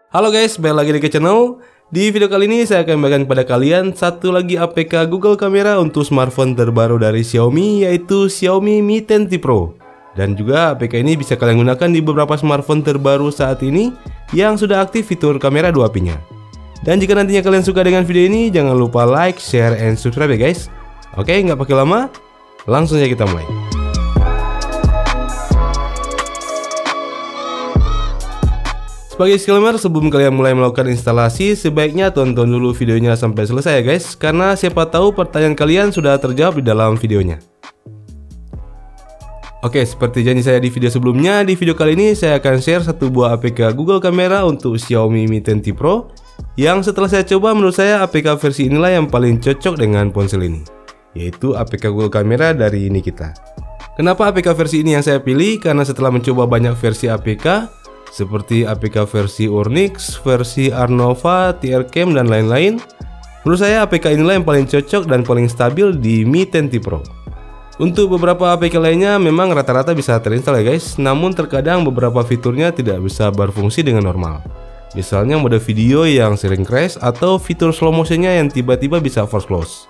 Halo guys, balik lagi di channel. Di video kali ini saya akan membagikan kepada kalian satu lagi APK Google Kamera untuk smartphone terbaru dari Xiaomi, yaitu Xiaomi Mi 10T Pro. Dan juga APK ini bisa kalian gunakan di beberapa smartphone terbaru saat ini yang sudah aktif fitur kamera 2p-nya. Dan jika nantinya kalian suka dengan video ini, jangan lupa like, share, and subscribe ya guys. Oke, nggak pakai lama, langsung saja kita mulai. Sebagai disclaimer, sebelum kalian mulai melakukan instalasi, sebaiknya tonton dulu videonya sampai selesai ya guys, karena siapa tahu pertanyaan kalian sudah terjawab di dalam videonya. Oke, seperti janji saya di video sebelumnya, di video kali ini saya akan share satu buah APK Google Kamera untuk Xiaomi Mi 10T Pro, yang setelah saya coba menurut saya APK versi inilah yang paling cocok dengan ponsel ini, yaitu APK Google Kamera dari Nikita. Kenapa APK versi ini yang saya pilih? Karena setelah mencoba banyak versi APK, seperti APK versi Urnix, versi Arnova, TRCam, dan lain-lain, menurut saya APK inilah yang paling cocok dan paling stabil di Mi 10T Pro. Untuk beberapa APK lainnya memang rata-rata bisa terinstall ya guys, namun terkadang beberapa fiturnya tidak bisa berfungsi dengan normal. Misalnya mode video yang sering crash atau fitur slow motionnya yang tiba-tiba bisa force close.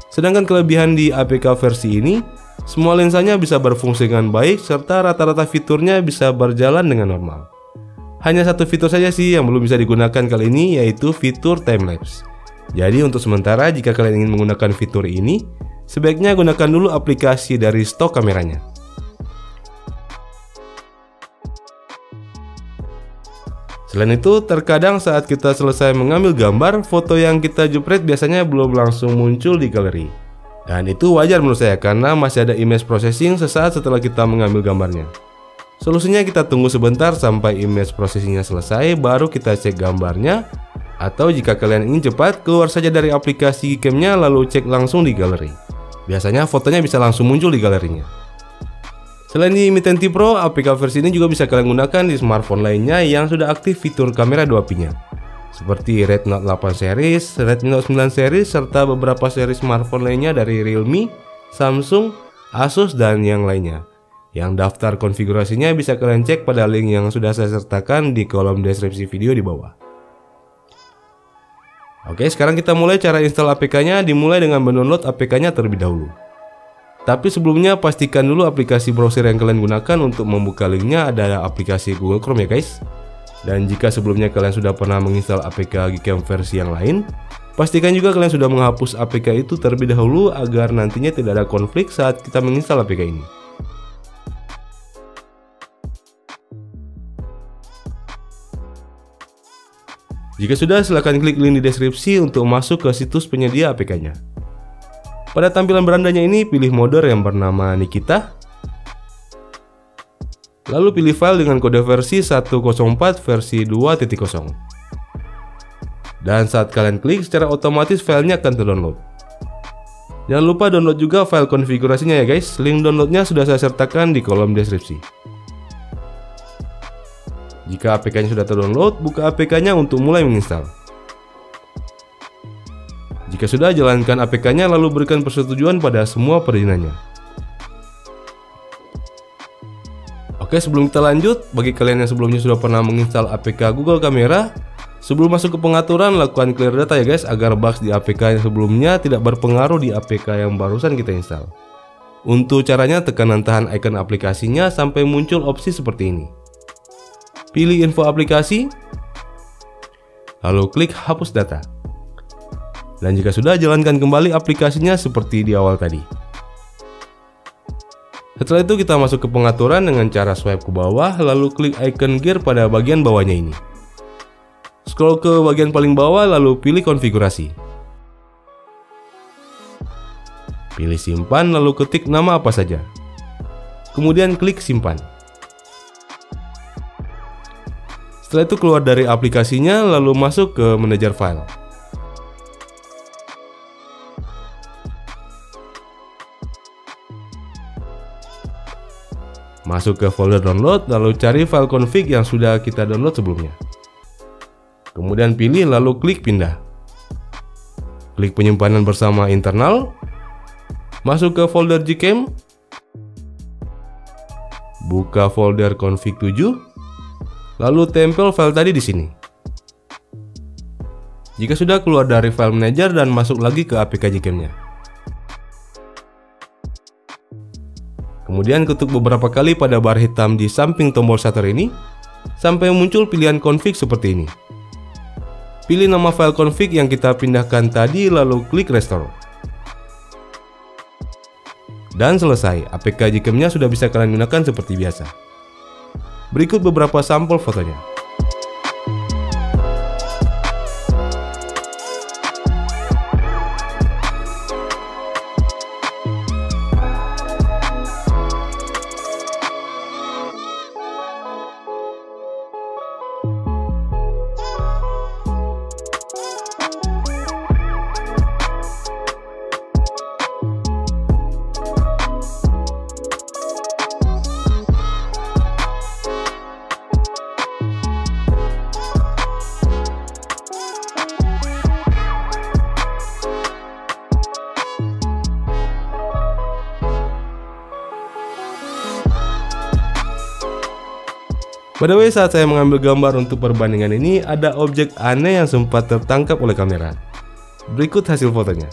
Sedangkan kelebihan di APK versi ini, semua lensanya bisa berfungsi dengan baik serta rata-rata fiturnya bisa berjalan dengan normal. Hanya satu fitur saja sih yang belum bisa digunakan kali ini, yaitu fitur timelapse. Jadi untuk sementara jika kalian ingin menggunakan fitur ini, sebaiknya gunakan dulu aplikasi dari stok kameranya. Selain itu, terkadang saat kita selesai mengambil gambar, foto yang kita jepret biasanya belum langsung muncul di galeri. Dan itu wajar menurut saya karena masih ada image processing sesaat setelah kita mengambil gambarnya. Solusinya kita tunggu sebentar sampai image processingnya selesai, baru kita cek gambarnya. Atau jika kalian ingin cepat, keluar saja dari aplikasi Gcam-nya lalu cek langsung di galeri. Biasanya fotonya bisa langsung muncul di galerinya. Selain di Mi 10T Pro, APK versi ini juga bisa kalian gunakan di smartphone lainnya yang sudah aktif fitur kamera 2p-nya, seperti Redmi Note 8 series, Redmi Note 9 series, serta beberapa seri smartphone lainnya dari Realme, Samsung, Asus, dan yang lainnya. Yang daftar konfigurasinya bisa kalian cek pada link yang sudah saya sertakan di kolom deskripsi video di bawah. Oke, sekarang kita mulai cara install APK-nya. Dimulai dengan mendownload APK-nya terlebih dahulu. Tapi sebelumnya pastikan dulu aplikasi browser yang kalian gunakan. Untuk membuka linknya ada aplikasi Google Chrome ya guys. Dan jika sebelumnya kalian sudah pernah menginstal APK Gcam versi yang lain, pastikan juga kalian sudah menghapus APK itu terlebih dahulu agar nantinya tidak ada konflik saat kita menginstal APK ini. Jika sudah, silahkan klik link di deskripsi untuk masuk ke situs penyedia APK-nya. Pada tampilan berandanya ini, pilih modder yang bernama Nikita. Lalu pilih file dengan kode versi 104 versi 2.0. Dan saat kalian klik, secara otomatis filenya akan terdownload. Jangan lupa download juga file konfigurasinya ya guys. Link downloadnya sudah saya sertakan di kolom deskripsi. Jika APK-nya sudah terdownload, buka APK-nya untuk mulai menginstal. Jika sudah, jalankan APK-nya lalu berikan persetujuan pada semua perizinannya. Oke, sebelum kita lanjut, bagi kalian yang sebelumnya sudah pernah menginstal APK Google Kamera, sebelum masuk ke pengaturan, lakukan clear data ya guys, agar bugs di APK yang sebelumnya tidak berpengaruh di APK yang barusan kita install. Untuk caranya, tekan tahan icon aplikasinya sampai muncul opsi seperti ini. Pilih info aplikasi, lalu klik hapus data. Dan jika sudah, jalankan kembali aplikasinya seperti di awal tadi. Setelah itu kita masuk ke pengaturan dengan cara swipe ke bawah, lalu klik icon gear pada bagian bawahnya ini. Scroll ke bagian paling bawah, lalu pilih konfigurasi. Pilih simpan, lalu ketik nama apa saja. Kemudian klik simpan. Setelah itu keluar dari aplikasinya, lalu masuk ke manajer file. Masuk ke folder download, lalu cari file config yang sudah kita download sebelumnya. Kemudian pilih, lalu klik pindah. Klik penyimpanan bersama internal. Masuk ke folder Gcam. Buka folder config 7. Lalu tempel file tadi di sini. Jika sudah keluar dari file manager dan masuk lagi ke APK Gcam-nya. Kemudian ketuk beberapa kali pada bar hitam di samping tombol shutter ini sampai muncul pilihan config seperti ini. Pilih nama file config yang kita pindahkan tadi lalu klik restore. Dan selesai, APK Gcam-nya sudah bisa kalian gunakan seperti biasa. Berikut beberapa sampel fotonya. By the way, saat saya mengambil gambar untuk perbandingan ini, ada objek aneh yang sempat tertangkap oleh kamera. Berikut hasil fotonya.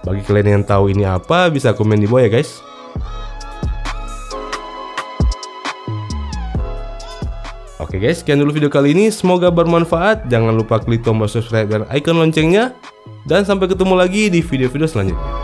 Bagi kalian yang tahu ini apa, bisa komen di bawah ya guys. Oke guys, sekian dulu video kali ini. Semoga bermanfaat. Jangan lupa klik tombol subscribe dan icon loncengnya. Dan sampai ketemu lagi di video-video selanjutnya.